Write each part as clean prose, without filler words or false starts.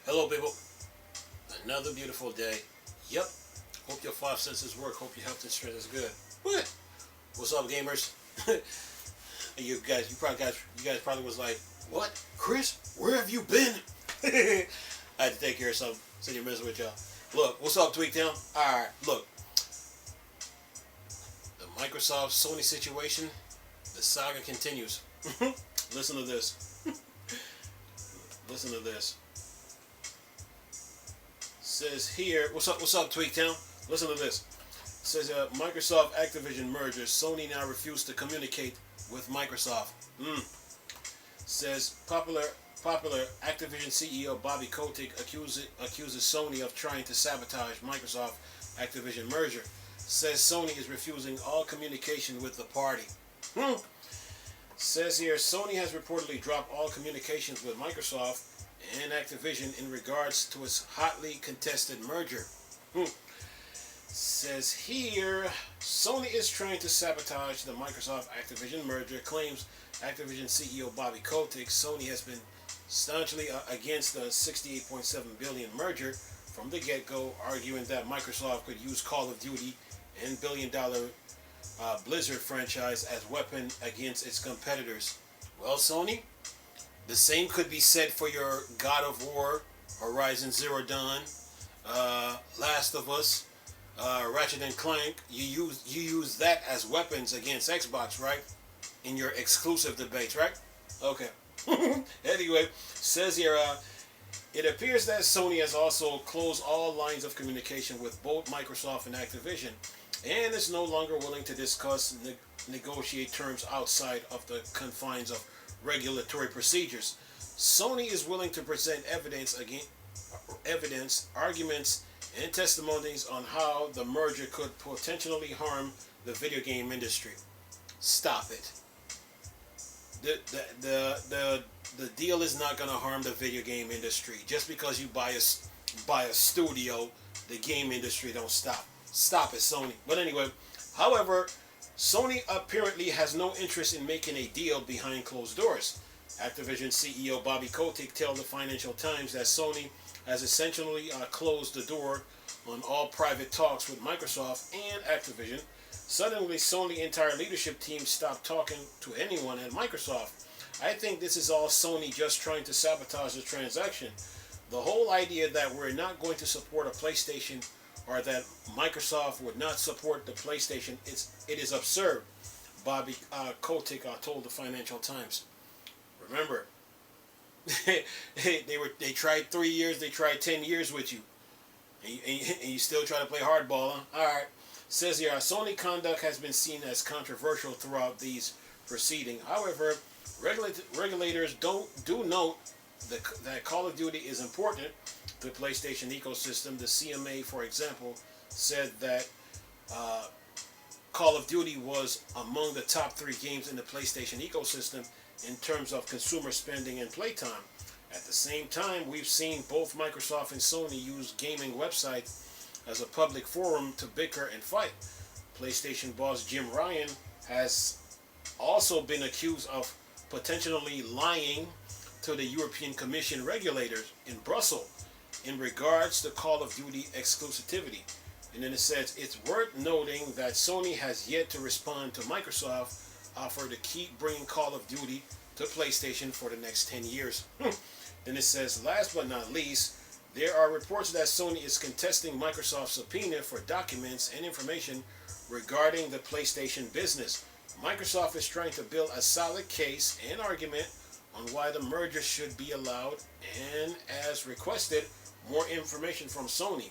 Hello, people. Another beautiful day. Yep. Hope your five senses work. Hope your health and strength is good. What? What's up, gamers? You guys probably was like, "What, Chris? Where have you been?" I had to take care of something. So you're messing with y'all. Look, what's up, Tweaktown? All right, look. The Microsoft Sony situation. The saga continues. Listen to this. Listen to this. Says here, what's up, Tweaktown? Listen to this. Says Microsoft Activision merger. Sony now refused to communicate with Microsoft. Says popular Activision CEO Bobby Kotick accuses Sony of trying to sabotage Microsoft Activision merger. Says Sony is refusing all communication with the party. Says here Sony has reportedly dropped all communications with Microsoft and Activision in regards to its hotly contested merger. Says here Sony is trying to sabotage the Microsoft Activision merger, claims Activision CEO Bobby Kotick. Sony has been staunchly against the $68.7 billion merger from the get-go, arguing that Microsoft could use Call of Duty and billion-dollar Blizzard franchise as weapon against its competitors. Well, Sony, the same could be said for your God of War, Horizon Zero Dawn, Last of Us, Ratchet and Clank. You use that as weapons against Xbox, right? In your exclusive debates, right? Okay. Anyway, says here, it appears that Sony has also closed all lines of communication with both Microsoft and Activision, and is no longer willing to discuss negotiate terms outside of the confines of regulatory procedures. Sony is willing to present evidence, arguments, and testimonies on how the merger could potentially harm the video game industry. Stop it. The deal is not going to harm the video game industry. Just because you buy a studio, the game industry don't stop. Stop it, Sony. But anyway, however, Sony apparently has no interest in making a deal behind closed doors. Activision CEO Bobby Kotick told the Financial Times that Sony has essentially closed the door on all private talks with Microsoft and Activision. Suddenly, Sony's entire leadership team stopped talking to anyone at Microsoft. I think this is all Sony just trying to sabotage the transaction. The whole idea that we're not going to support a PlayStation or that Microsoft would not support the PlayStation, it is absurd, Bobby Kotick told the Financial Times. Remember, they tried 3 years, they tried 10 years with you, and you still try to play hardball, huh? All right. Says here, Sony conduct has been seen as controversial throughout these proceedings. However, regulators do note that Call of Duty is important to the PlayStation ecosystem. The CMA, for example, said that Call of Duty was among the top 3 games in the PlayStation ecosystem in terms of consumer spending and playtime. At the same time, we've seen both Microsoft and Sony use gaming websites as a public forum to bicker and fight. PlayStation boss Jim Ryan has also been accused of potentially lying to the European Commission regulators in Brussels in regards to Call of Duty exclusivity. And then it says, it's worth noting that Sony has yet to respond to Microsoft's offer to keep bringing Call of Duty to PlayStation for the next 10 years. Then it says, last but not least, there are reports that Sony is contesting Microsoft's subpoena for documents and information regarding the PlayStation business. Microsoft is trying to build a solid case and argument on why the merger should be allowed, and as requested, more information from Sony.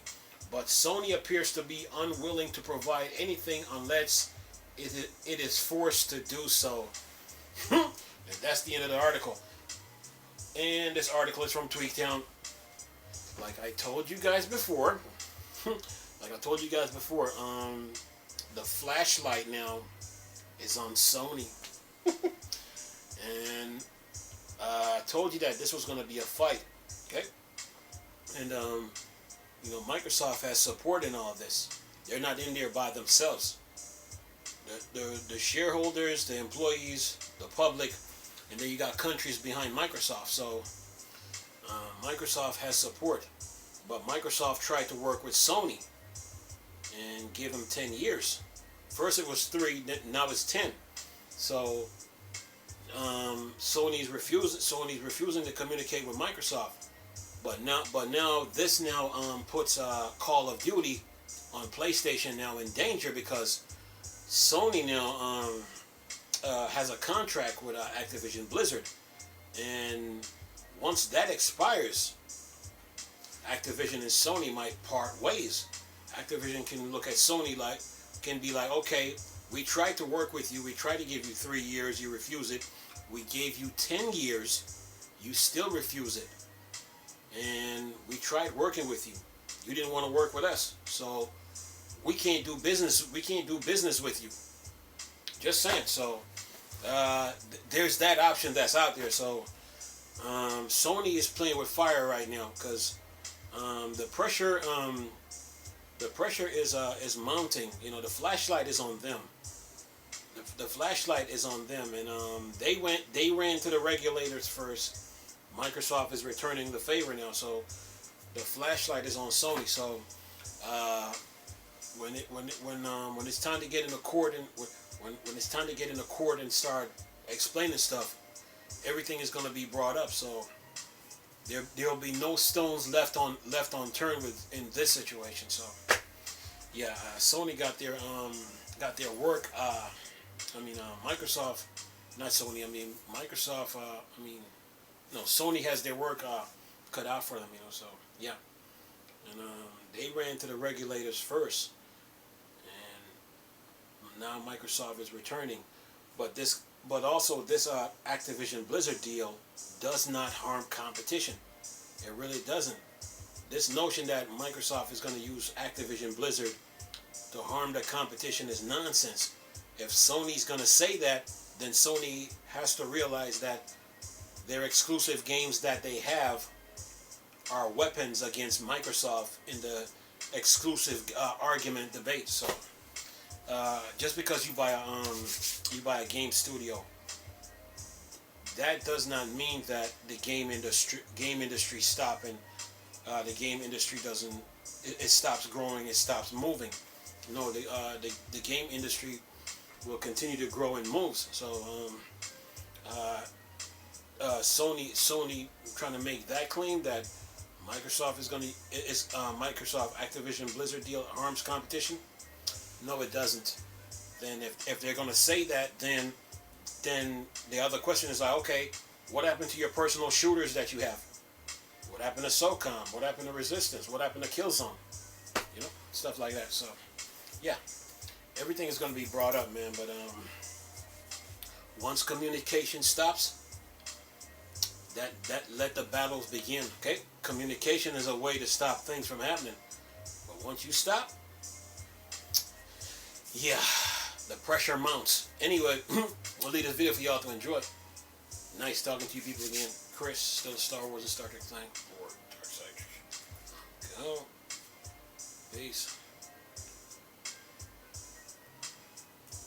But Sony appears to be unwilling to provide anything unless it is forced to do so. And that's the end of the article. And this article is from Tweaktown. Like I told you guys before, the flashlight now is on Sony. And I told you that this was going to be a fight, okay? And, Microsoft has support in all this. They're not in there by themselves. The shareholders, the employees, the public, and then you got countries behind Microsoft. So, Microsoft has support, but Microsoft tried to work with Sony and give them 10 years. First it was 3, now it's 10. So Sony's refusing to communicate with Microsoft. But now this puts Call of Duty on PlayStation now in danger, because Sony now has a contract with Activision Blizzard, and once that expires, Activision and Sony might part ways. Activision can look at Sony can be like, okay, we tried to work with you, we tried to give you 3 years, you refuse it. We gave you 10 years, you still refuse it. And we tried working with you. You didn't want to work with us. So we can't do business with you. Just saying. So there's that option that's out there. So Sony is playing with fire right now, because the pressure is mounting. You know, the flashlight is on them. The flashlight is on them, and they ran to the regulators first. Microsoft is returning the favor now, so the flashlight is on Sony. So when it's time to get into court, and when it's time to get into court and start explaining stuff, everything is going to be brought up. So there'll be no stones left unturned in this situation. So yeah, Sony got their work. Microsoft, not Sony. Microsoft. No, Sony has their work cut out for them. You know, so yeah, and they ran to the regulators first, and now Microsoft is returning. But also this Activision Blizzard deal does not harm competition. It really doesn't. This notion that Microsoft is going to use Activision Blizzard to harm the competition is nonsense. If Sony's going to say that, then Sony has to realize that their exclusive games that they have are weapons against Microsoft in the exclusive argument debate. So just because you buy a game studio, that does not mean that the game industry stop, and the game industry it stops growing, it stops moving. No, the game industry will continue to grow and move. So Sony trying to make that claim that Microsoft Microsoft Activision Blizzard deal harms competition. No, it doesn't. Then if they're going to say that, then the other question is like, okay, what happened to your personal shooters that you have? What happened to SOCOM? What happened to Resistance? What happened to Killzone? You know, stuff like that. So yeah, everything is going to be brought up, man. But once communication stops, that let the battles begin. Okay, communication is a way to stop things from happening. But once you stop, yeah, the pressure mounts. Anyway, we'll leave this video for y'all to enjoy. Nice talking to you people again. Chris, still a Star Wars and Star Trek thing. Or Dark Side. Go. Peace.